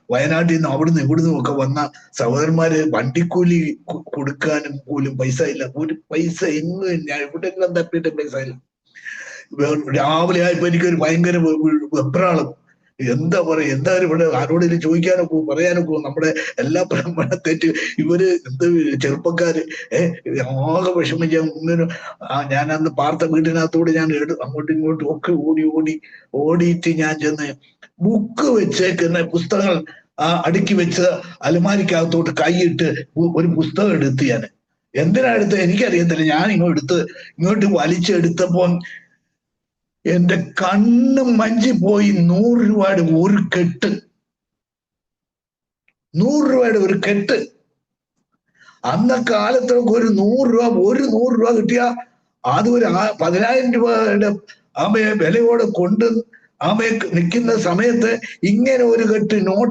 വയനാട്ടിൽ നിന്ന് അവിടുന്ന് ഇവിടുന്ന് ഒക്കെ വന്ന സഹോദരന്മാര് വണ്ടിക്കൂലി കൊടുക്കാനും പോലും പൈസ ഇല്ല. ഒരു പൈസ എങ്ങും ഞാൻ എവിടെയെല്ലാം തപ്പിയിട്ട് പൈസ ഇല്ല. രാവിലെ ആയപ്പോ എനിക്കൊരു ഭയങ്കര വെപ്രാളം. എന്താ പറയാ, എന്തായാലും ഇവിടെ ആരോടെങ്കിലും ചോദിക്കാനൊക്കെ പറയാനൊക്കെ നമ്മുടെ എല്ലാ തെറ്റ് ഇവര് എന്ത് ചെറുപ്പക്കാര് ആകെ വിഷമിച്ച ഇങ്ങനെ. ഞാൻ അന്ന് പാർത്ത വീടിനകത്തൂടെ ഞാൻ അങ്ങോട്ടും ഇങ്ങോട്ടും ഒക്കെ ഓടിയിട്ട് ഞാൻ ചെന്ന് ബുക്ക് വെച്ചേക്കുന്ന പുസ്തകങ്ങൾ അടുക്കി വെച്ച് അലമാരിക്കകത്തോട്ട് കൈയിട്ട് ഒരു പുസ്തകം എടുത്ത് ഞാൻ എന്തിനാ എടുത്ത് എനിക്കറിയത്തില്ല. ഞാൻ ഇങ്ങോട്ട് വലിച്ചെടുത്തപ്പോ എന്റെ കണ്ണ് മഞ്ചി പോയി. 100 രൂപയുടെ ഒരു കെട്ട്, 100 രൂപയുടെ ഒരു കെട്ട്. അന്നക്കാലത്തൊക്കെ ഒരു 100 രൂപ കിട്ടിയ അത് ഒരു 10,000 രൂപയുടെ വിലയോടെ കൊണ്ട് നിൽക്കുന്ന സമയത്ത് ഇങ്ങനെ ഒരു കെട്ട് നോട്ട്